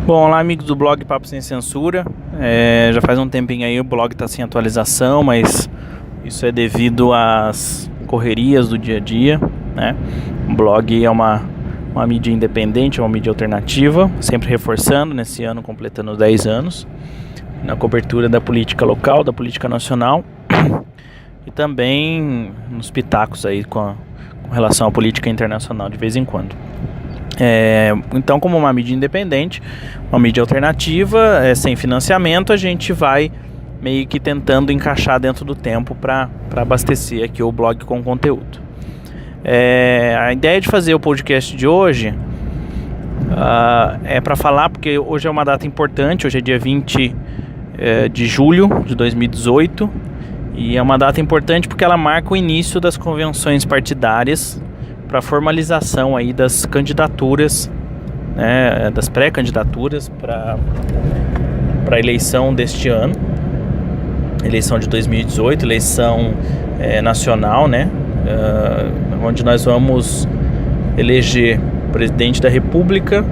Bom, olá amigos do blog Papo Sem Censura. Já faz um tempinho aí o blog está sem atualização, mas isso é devido às correrias do dia a dia, né? O blog é uma mídia independente, uma mídia alternativa, sempre reforçando, nesse ano completando 10 anos, na cobertura da política local, da política nacional e também nos pitacos aí com relação à política internacional de vez em quando. Então, como uma mídia independente, uma mídia alternativa, sem financiamento, a gente vai meio que tentando encaixar dentro do tempo para abastecer aqui o blog com conteúdo. A ideia de fazer o podcast de hoje é para falar, porque hoje é uma data importante, hoje é dia 20 de julho de 2018, e é uma data importante porque ela marca o início das convenções partidárias para a formalização aí das candidaturas, né, das pré-candidaturas para a eleição deste ano, eleição de 2018, eleição nacional, né, onde nós vamos eleger presidente da República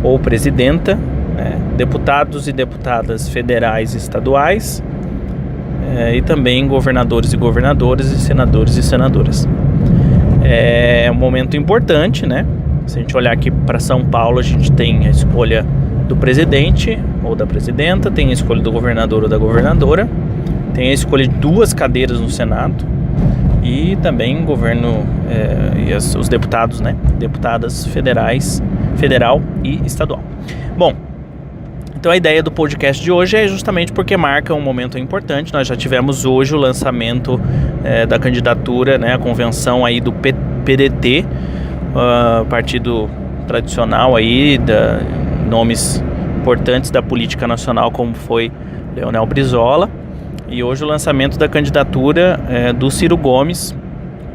ou presidenta, né, deputados e deputadas federais e estaduais, e também governadores e governadoras e senadores e senadoras. É um momento importante, né? Se a gente olhar aqui para São Paulo, a gente tem a escolha do presidente ou da presidenta, tem a escolha do governador ou da governadora, tem a escolha de 2 cadeiras no Senado e também governo e os deputados, né? Deputadas federal e estadual. Bom, então a ideia do podcast de hoje é justamente porque marca um momento importante. Nós já tivemos hoje o lançamento da candidatura, né, a convenção aí do PDT, partido tradicional aí, nomes importantes da política nacional, como foi Leonel Brizola, e hoje o lançamento da candidatura do Ciro Gomes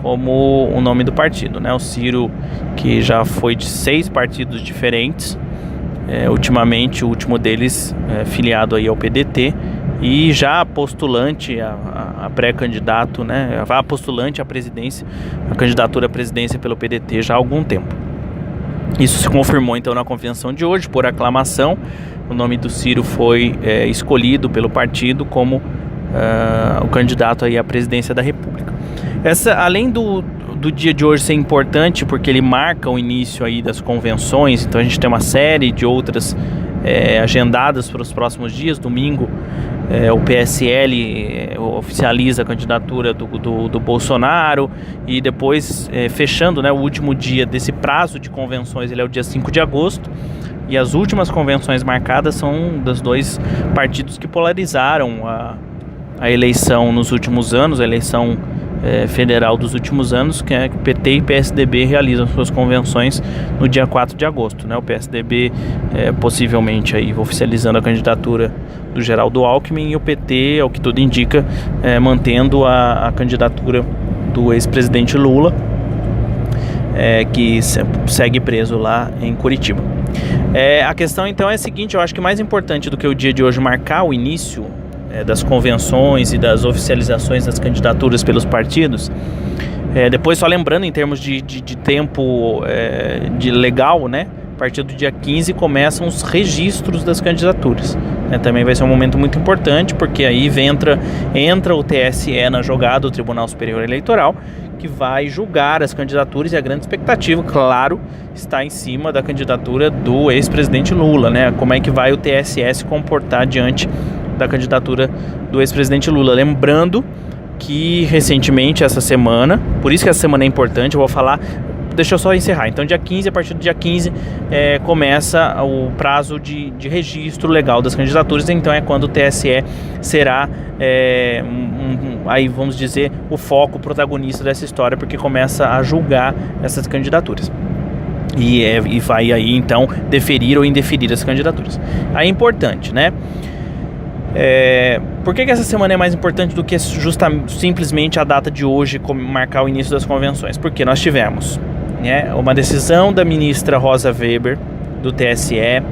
como o nome do partido, né? O Ciro, que já foi de 6 partidos diferentes, ultimamente o último deles filiado aí ao PDT, e já postulante a pré-candidato, né, postulante à presidência, a candidatura à presidência pelo PDT já há algum tempo. Isso se confirmou então na convenção de hoje, por aclamação. O nome do Ciro foi escolhido pelo partido como o candidato aí à presidência da República. Além do dia de hoje ser importante, porque ele marca o início aí das convenções, então a gente tem uma série de outras agendadas para os próximos dias. Domingo, o PSL oficializa a candidatura do Bolsonaro, e depois, fechando, né, o último dia desse prazo de convenções, ele é o dia 5 de agosto, e as últimas convenções marcadas são dos 2 partidos que polarizaram a eleição nos últimos anos, a eleição federal dos últimos anos, que é que PT e PSDB realizam suas convenções no dia 4 de agosto, né? O PSDB possivelmente aí oficializando a candidatura do Geraldo Alckmin, e o PT, ao que tudo indica, mantendo a candidatura do ex-presidente Lula, que segue preso lá em Curitiba. A questão então é a seguinte: eu acho que mais importante do que o dia de hoje marcar o início das convenções e das oficializações das candidaturas pelos partidos, depois, só lembrando em termos de tempo de legal, né, a partir do dia 15 começam os registros das candidaturas, né? Também vai ser um momento muito importante, porque aí entra o TSE na jogada, o Tribunal Superior Eleitoral, que vai julgar as candidaturas, e a grande expectativa, claro, está em cima da candidatura do ex-presidente Lula, né? Como é que vai o TSE se comportar diante da candidatura do ex-presidente Lula. Lembrando que recentemente, essa semana, por isso que essa semana é importante, eu vou falar, deixa eu só encerrar. Então, dia 15, a partir do dia 15, começa o prazo de registro legal das candidaturas, então é quando o TSE será, aí vamos dizer, o foco, o protagonista dessa história, porque começa a julgar essas candidaturas. E vai aí, então, deferir ou indeferir as candidaturas. Aí é importante, né? Por que essa semana é mais importante do que simplesmente a data de hoje marcar o início das convenções? Porque nós tivemos, né, uma decisão da ministra Rosa Weber do TSE,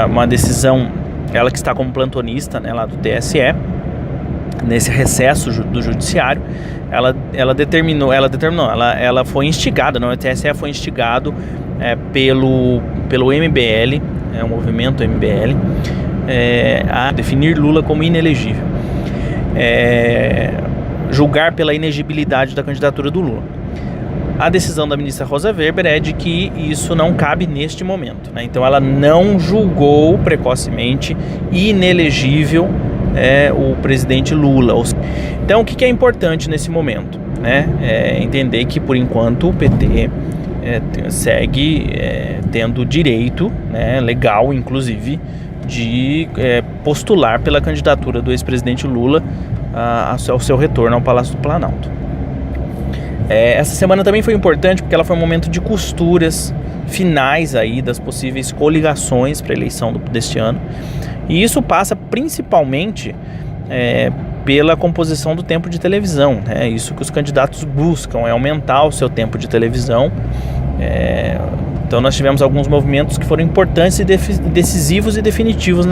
uma decisão, ela que está como plantonista, né, lá do TSE, nesse recesso do judiciário, ela foi instigada, não, o TSE foi instigado pelo MBL, o movimento MBL, a definir Lula como inelegível, julgar pela inegibilidade da candidatura do Lula. A decisão da ministra Rosa Weber é de que isso não cabe neste momento, né? Então ela não julgou precocemente inelegível o presidente Lula. Então o que é importante nesse momento, né? Entender que por enquanto o PT segue tendo direito, né, legal inclusive, de postular pela candidatura do ex-presidente Lula ao seu retorno ao Palácio do Planalto. Essa semana também foi importante porque ela foi um momento de costuras finais aí das possíveis coligações para a eleição deste ano. E isso passa principalmente pela composição do tempo de televisão, né? Isso que os candidatos buscam é aumentar o seu tempo de televisão. Então nós tivemos alguns movimentos que foram importantes e decisivos e definitivos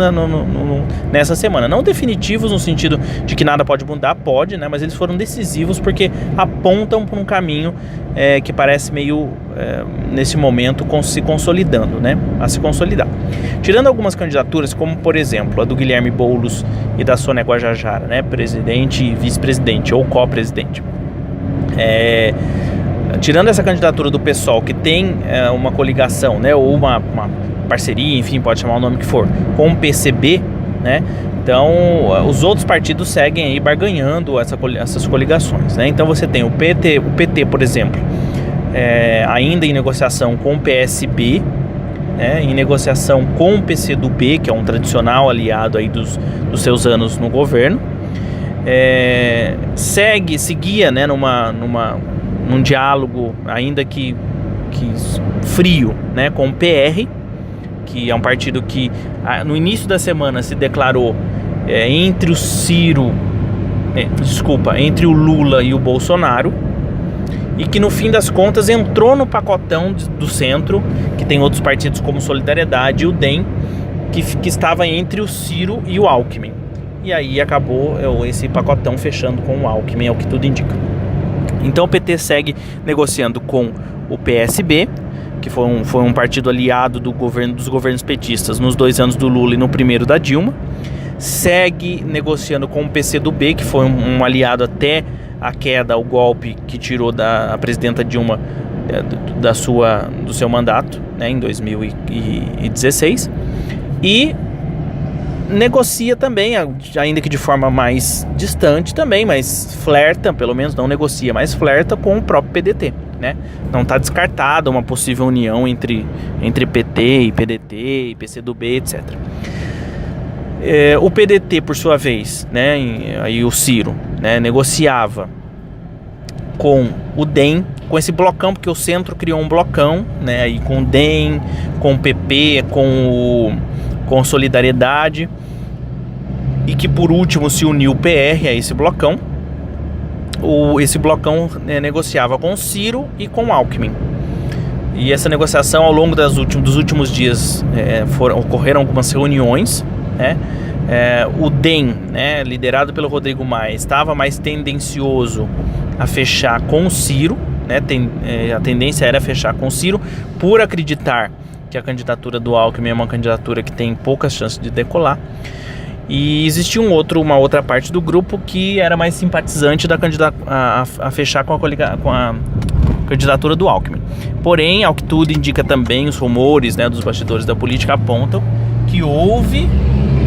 nessa semana. Não definitivos no sentido de que nada pode mudar, pode, né? Mas eles foram decisivos porque apontam para um caminho que parece meio, nesse momento, se consolidando, né? A se consolidar. Tirando algumas candidaturas, como por exemplo a do Guilherme Boulos e da Sônia Guajajara, né? Presidente e vice-presidente ou co-presidente. Tirando essa candidatura do PSOL, que tem uma coligação, né, ou uma parceria, enfim, pode chamar o nome que for, com o PCB, né, então os outros partidos seguem aí barganhando essas coligações, né. Então você tem o PT, por exemplo, ainda em negociação com o PSB, né, em negociação com o PCdoB, que é um tradicional aliado aí dos seus anos no governo, seguia, né, num diálogo ainda que frio, né, com o PR, que é um partido que no início da semana se declarou entre o entre o Lula e o Bolsonaro, e que no fim das contas entrou no pacotão do centro, que tem outros partidos como Solidariedade e o DEM, que estava entre o Ciro e o Alckmin. E aí acabou esse pacotão fechando com o Alckmin, é o que tudo indica. Então o PT segue negociando com o PSB, que foi um partido aliado dos governos petistas nos 2 anos do Lula e no primeiro da Dilma. Segue negociando com o PCdoB, que foi um aliado até a queda, o golpe que tirou a presidenta Dilma do seu mandato, né, em 2016. E negocia também, ainda que de forma mais distante também, mas flerta, pelo menos não negocia, mas flerta com o próprio PDT, né? Não está descartada uma possível união entre PT e PDT e PCdoB, etc. O PDT, por sua vez, né, aí o Ciro, né, negociava com o DEM, com esse blocão, porque o centro criou um blocão, né, aí com o DEM, com o PP, com Solidariedade, e que por último se uniu o PR a esse blocão. Esse blocão negociava com o Ciro e com o Alckmin. E essa negociação, ao longo dos últimos dias, ocorreram algumas reuniões, né? O DEM, né, liderado pelo Rodrigo Maia, estava mais tendencioso a fechar com o Ciro, né? A tendência era fechar com o Ciro, por acreditar que a candidatura do Alckmin é uma candidatura que tem poucas chances de decolar. E existia uma outra parte do grupo que era mais simpatizante da a fechar com a candidatura do Alckmin. Porém, ao que tudo indica também, os rumores, né, dos bastidores da política apontam que houve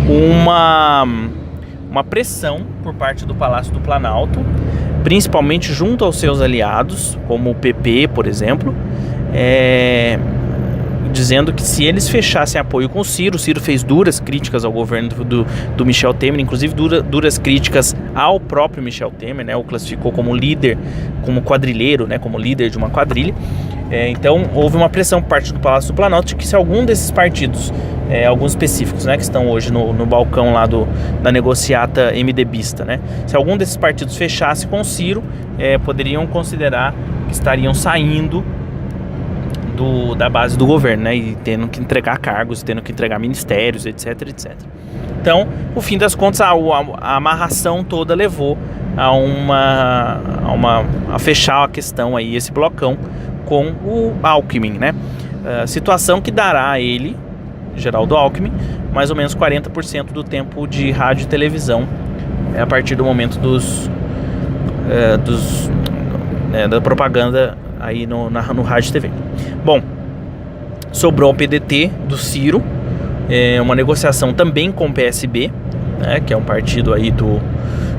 uma pressão por parte do Palácio do Planalto, principalmente junto aos seus aliados, como o PP, por exemplo, dizendo que se eles fechassem apoio com o Ciro fez duras críticas ao governo do Michel Temer, inclusive duras críticas ao próprio Michel Temer, né? O classificou como líder, como quadrilheiro, né? Como líder de uma quadrilha. Então houve uma pressão por parte do Palácio do Planalto de que se algum desses partidos, alguns específicos, né, que estão hoje no balcão lá da negociata MDBista, né, se algum desses partidos fechasse com o Ciro, poderiam considerar que estariam saindo da base do governo, né, e tendo que entregar cargos, tendo que entregar ministérios, etc, etc. Então, no fim das contas, a amarração toda levou a fechar a questão aí, esse blocão com o Alckmin, né. situação que dará a ele, Geraldo Alckmin, mais ou menos 40% do tempo de rádio e televisão a partir do momento da propaganda aí no rádio e TV. Bom, sobrou o PDT do Ciro, uma negociação também com o PSB, né, que é um partido aí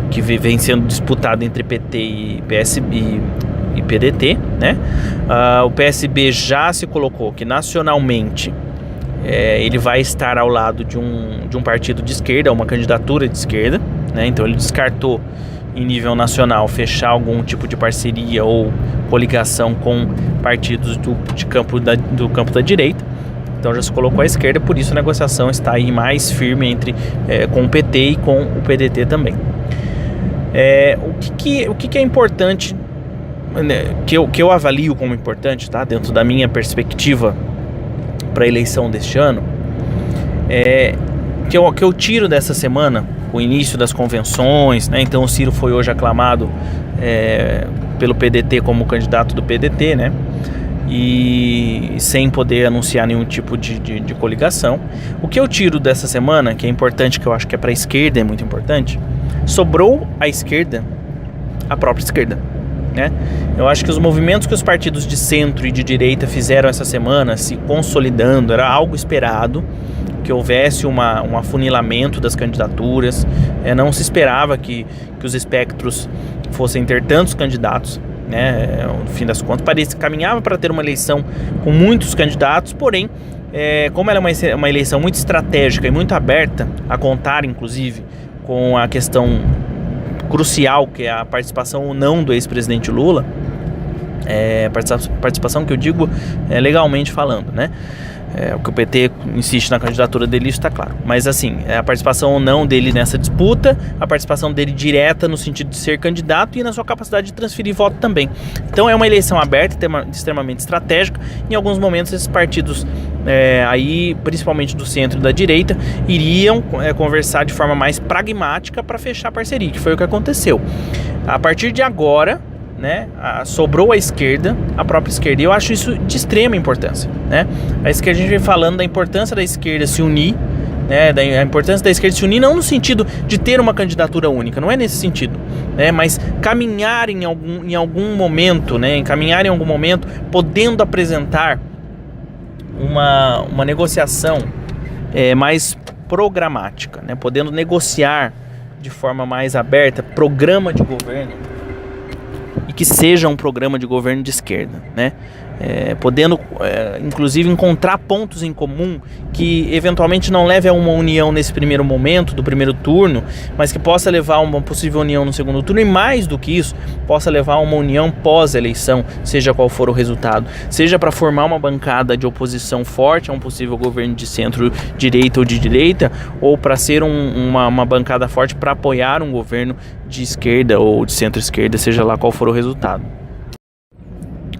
que vem sendo disputado entre PT e PSB e PDT, né? O PSB já se colocou que nacionalmente ele vai estar ao lado de um partido de esquerda, uma candidatura de esquerda, né? Então ele descartou em nível nacional fechar algum tipo de parceria ou coligação com partidos do campo da direita. Então já se colocou à esquerda, por isso a negociação está aí mais firme com o PT e com o PDT também. O que é importante, né, que eu avalio como importante, tá, dentro da minha perspectiva para a eleição deste ano, que eu tiro dessa semana, o início das convenções, né? Então o Ciro foi hoje aclamado pelo PDT como candidato do PDT, né? E sem poder anunciar nenhum tipo de coligação. O que eu tiro dessa semana, que é importante, que eu acho que é para a esquerda, é muito importante, sobrou à esquerda a própria esquerda, né? Eu acho que os movimentos que os partidos de centro e de direita fizeram essa semana, se consolidando, era algo esperado, que houvesse um afunilamento das candidaturas. Não se esperava que os espectros fossem ter tantos candidatos, né? No fim das contas, caminhava para ter uma eleição com muitos candidatos, porém, como ela é uma eleição muito estratégica e muito aberta, a contar inclusive com a questão crucial, que é a participação ou não do ex-presidente Lula, participação que eu digo legalmente falando, né? O que o PT insiste na candidatura dele, isso está claro. Mas assim, a participação ou não dele nessa disputa, a participação dele direta no sentido de ser candidato e na sua capacidade de transferir voto também. Então é uma eleição aberta, extremamente estratégica. Em alguns momentos esses partidos, aí principalmente do centro e da direita, iriam conversar de forma mais pragmática para fechar a parceria, que foi o que aconteceu. A partir de agora, né, sobrou à esquerda, a própria esquerda, e eu acho isso de extrema importância, né? A esquerda, a gente vem falando da importância da esquerda se unir, né, da importância da esquerda se unir, não no sentido de ter uma candidatura única, não é nesse sentido, né, mas caminhar em algum momento, né, podendo apresentar uma negociação mais programática, né, podendo negociar de forma mais aberta, programa de governo, e que seja um programa de governo de esquerda, né? Podendo, inclusive, encontrar pontos em comum que eventualmente não leve a uma união nesse primeiro momento, do primeiro turno, mas que possa levar a uma possível união no segundo turno, e mais do que isso, possa levar a uma união pós-eleição, seja qual for o resultado, seja para formar uma bancada de oposição forte a um possível governo de centro-direita ou de direita, ou para ser uma bancada forte para apoiar um governo de esquerda ou de centro-esquerda, seja lá qual for o resultado.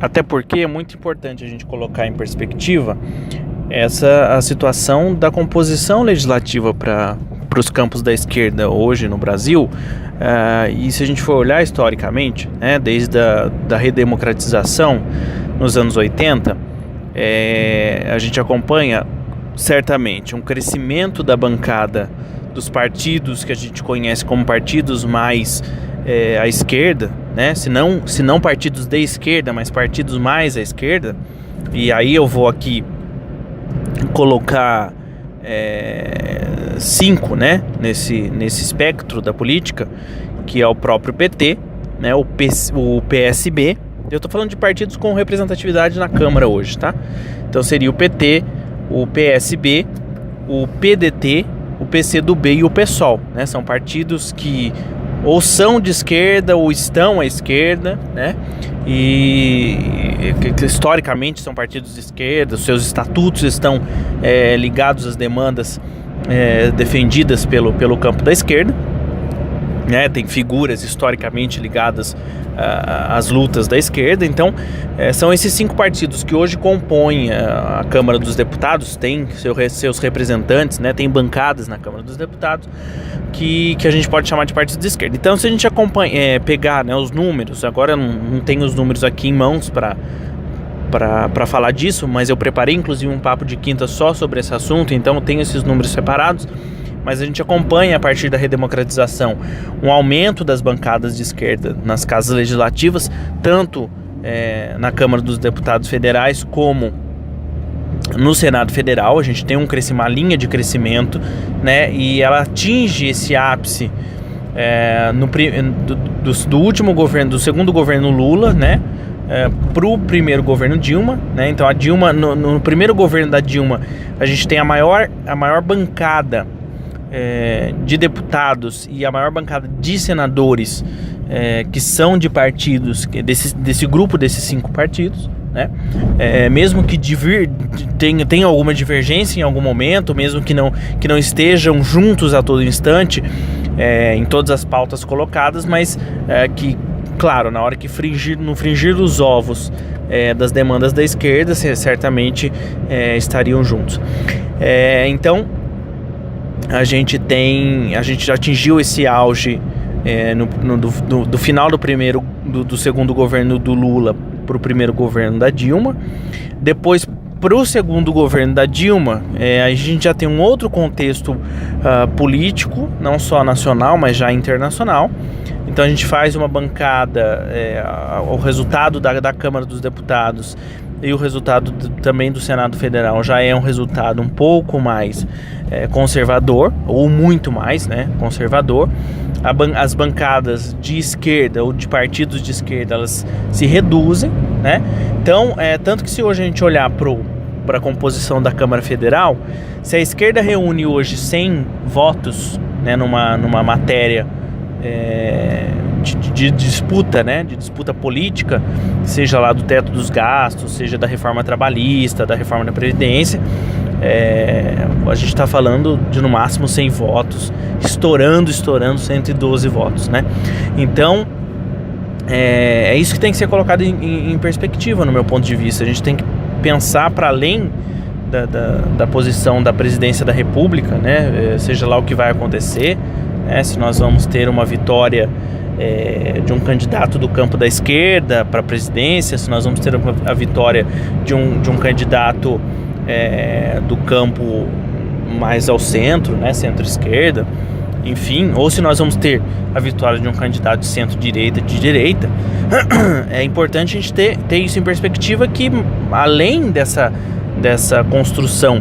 Até porque é muito importante a gente colocar em perspectiva a situação da composição legislativa para os campos da esquerda hoje no Brasil. E se a gente for olhar historicamente, né, desde a redemocratização nos anos 80, a gente acompanha certamente um crescimento da bancada dos partidos que a gente conhece como partidos mais à esquerda, né? Se não partidos de esquerda, mas partidos mais à esquerda. E aí eu vou aqui colocar 5, né, nesse espectro da política, que é o próprio PT, né, o PSB. Eu estou falando de partidos com representatividade na Câmara hoje, tá? Então seria o PT, o PSB, o PDT, o PCdoB e o PSOL, né? São partidos que ou são de esquerda ou estão à esquerda, né? E que historicamente são partidos de esquerda, os seus estatutos estão ligados às demandas defendidas pelo campo da esquerda, né? Tem figuras historicamente ligadas às lutas da esquerda. Então são esses 5 partidos que hoje compõem a Câmara dos Deputados, tem seus representantes, né? Tem bancadas na Câmara dos Deputados que a gente pode chamar de partidos de esquerda. Então, se a gente pegar, né, os números, agora não tenho os números aqui em mãos para falar disso, mas eu preparei inclusive um papo de quinta só sobre esse assunto, então eu tenho esses números separados. Mas a gente acompanha, a partir da redemocratização, um aumento das bancadas de esquerda nas casas legislativas, tanto na Câmara dos Deputados Federais como no Senado Federal. A gente tem uma linha de crescimento, né, e ela atinge esse ápice do último governo, do segundo governo Lula, né, para o primeiro governo Dilma, né? Então a Dilma, no primeiro governo da Dilma, a gente tem a maior bancada de deputados e a maior bancada de senadores que são de partidos, desse grupo desses 5 partidos, né? Mesmo que tenha alguma divergência em algum momento, mesmo que não estejam juntos a todo instante em todas as pautas colocadas, mas que, claro, na hora que no frigir dos ovos das demandas da esquerda, certamente estariam juntos. Então a gente já atingiu esse auge do final do segundo governo do Lula para o primeiro governo da Dilma. Depois, para o segundo governo da Dilma, a gente já tem um outro contexto político, não só nacional, mas já internacional. Então a gente faz uma bancada, o resultado da Câmara dos Deputados e o resultado também do Senado Federal já é um resultado um pouco mais conservador, ou muito mais, né, conservador. As bancadas de esquerda ou de partidos de esquerda, elas se reduzem, né? Então, tanto que se hoje a gente olhar para a composição da Câmara Federal, se a esquerda reúne hoje 100 votos, né, numa matéria de disputa, né, de disputa política, seja lá do teto dos gastos, seja da reforma trabalhista, da reforma da Previdência, a gente está falando de no máximo 100 votos, estourando 112 votos, né? Então é isso que tem que ser colocado em perspectiva, no meu ponto de vista. A gente tem que pensar para além da posição da presidência da República, né? Seja lá o que vai acontecer, né? Se nós vamos ter uma vitória de um candidato do campo da esquerda para a presidência, se nós vamos ter a vitória de um candidato do campo mais ao centro, né, centro-esquerda, enfim, ou se nós vamos ter a vitória de um candidato de centro-direita, de direita. É importante a gente ter isso em perspectiva, que além dessa construção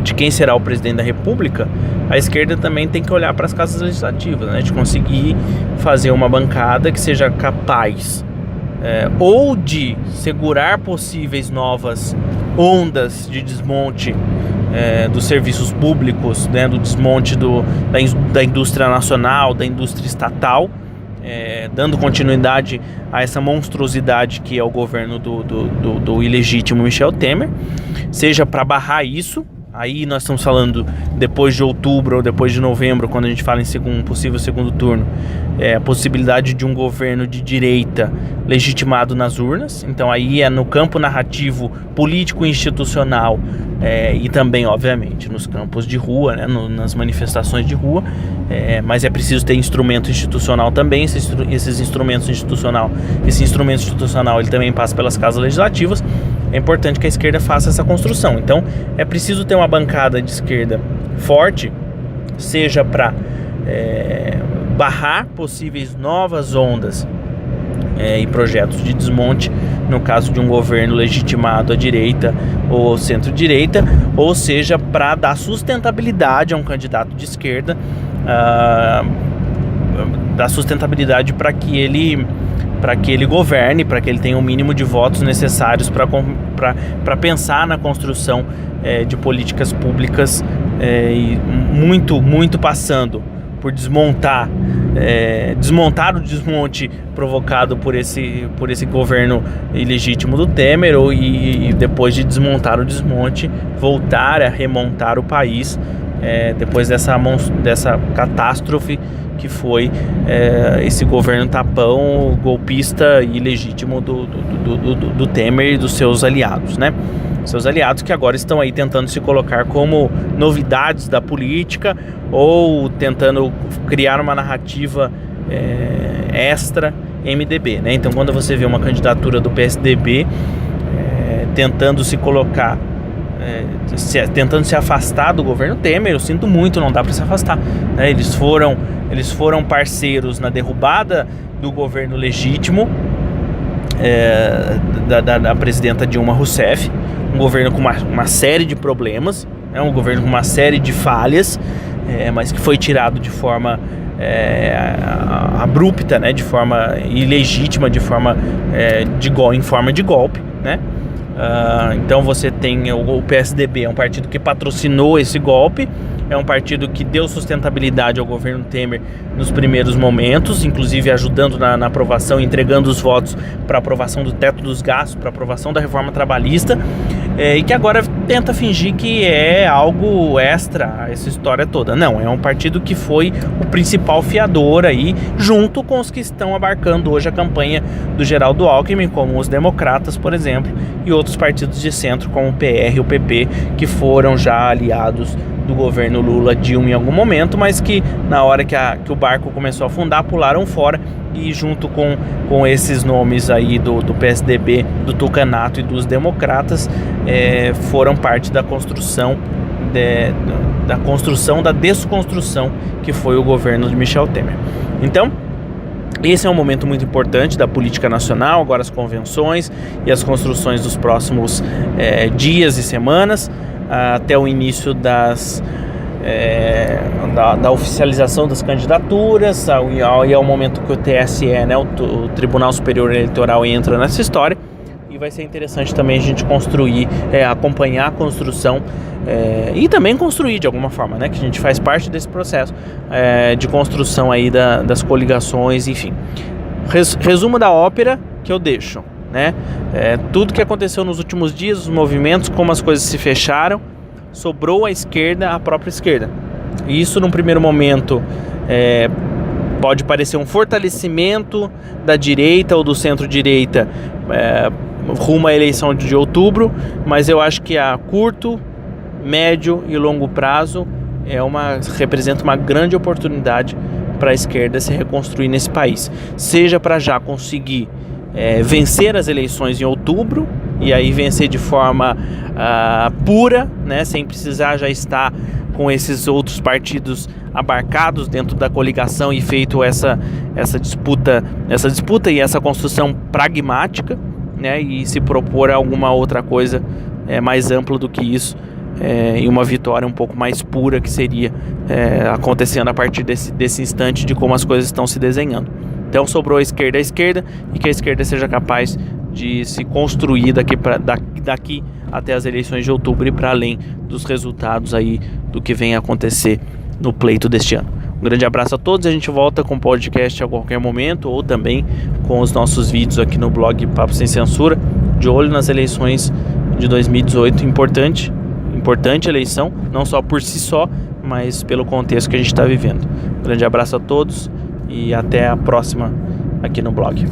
de quem será o presidente da República, a esquerda também tem que olhar para as casas legislativas, né, de conseguir fazer uma bancada que seja capaz ou de segurar possíveis novas ondas de desmonte dos serviços públicos, né, do desmonte da indústria nacional, da indústria estatal, dando continuidade a essa monstruosidade que é o governo do ilegítimo Michel Temer, seja para barrar isso. Aí nós estamos falando depois de outubro ou depois de novembro, quando a gente fala em possível segundo turno, a possibilidade de um governo de direita legitimado nas urnas. Então aí no campo narrativo político e institucional, e também, obviamente, nos campos de rua, né, nas manifestações de rua, mas é preciso ter instrumento institucional também. Esse instrumento institucional ele também passa pelas casas legislativas. É importante que a esquerda faça essa construção. Então é preciso ter uma bancada de esquerda forte, seja para barrar possíveis novas ondas e projetos de desmonte, no caso de um governo legitimado à direita ou centro-direita, ou seja, para dar sustentabilidade a um candidato de esquerda, dar sustentabilidade para que ele governe, para que ele tenha o mínimo de votos necessários para pensar na construção de políticas públicas, e muito passando por desmontar o desmonte provocado por esse governo ilegítimo do Temer, e depois de desmontar o desmonte, voltar a remontar o país depois dessa catástrofe que foi esse governo tapão, golpista e ilegítimo do Temer e dos seus aliados, né? Seus aliados que agora estão aí tentando se colocar como novidades da política, ou tentando criar uma narrativa extra MDB, né? Então, quando você vê uma candidatura do PSDB tentando se colocar, tentando se afastar do governo Temer, eu sinto muito, não dá para se afastar, né? Eles foram parceiros na derrubada do governo legítimo da presidenta Dilma Rousseff, um governo com uma série de problemas, um governo com uma série de falhas, mas que foi tirado de forma abrupta, né, de forma ilegítima, de forma em forma de golpe, né? Então você tem o PSDB, é um partido que patrocinou esse golpe, é um partido que deu sustentabilidade ao governo Temer nos primeiros momentos, inclusive ajudando na aprovação, entregando os votos para aprovação do teto dos gastos, para aprovação da reforma trabalhista, e que agora tenta fingir que é algo extra essa história toda. Não, é um partido que foi o principal fiador aí, junto com os que estão abarcando hoje a campanha do Geraldo Alckmin, como os democratas, por exemplo, e outros partidos de centro, como o PR e o PP, que foram já aliados do governo Lula-Dilma em algum momento, mas que na hora que o barco começou a afundar, pularam fora, e junto com esses nomes aí do PSDB, do Tucanato e dos democratas, foram parte da construção da desconstrução que foi o governo de Michel Temer. Então, esse é um momento muito importante da política nacional, agora as convenções e as construções dos próximos dias e semanas, até o início da oficialização das candidaturas, e ao momento que o TSE, né, o Tribunal Superior Eleitoral, entra nessa história. E vai ser interessante também a gente construir, acompanhar a construção e também construir de alguma forma, né, que a gente faz parte desse processo de construção aí das coligações, enfim. Resumo da ópera que eu deixo, né? Tudo que aconteceu nos últimos dias, os movimentos, como as coisas se fecharam, sobrou à esquerda, a própria esquerda. E isso, num primeiro momento, pode parecer um fortalecimento da direita ou do centro-direita rumo à eleição de outubro, mas eu acho que a curto, médio e longo prazo representa uma grande oportunidade para a esquerda se reconstruir nesse país, seja para já conseguir vencer as eleições em outubro, e aí vencer de forma pura, né, sem precisar já estar com esses outros partidos abarcados dentro da coligação e feito essa disputa e essa construção pragmática, né, e se propor alguma outra coisa mais ampla do que isso, e uma vitória um pouco mais pura, que seria acontecendo a partir desse instante de como as coisas estão se desenhando. Então sobrou a esquerda, e que a esquerda seja capaz de se construir daqui até as eleições de outubro e para além dos resultados aí do que vem a acontecer no pleito deste ano. Um grande abraço a todos, a gente volta com o podcast a qualquer momento, ou também com os nossos vídeos aqui no blog Papo Sem Censura, de olho nas eleições de 2018, importante eleição, não só por si só, mas pelo contexto que a gente está vivendo. Um grande abraço a todos e até a próxima aqui no blog.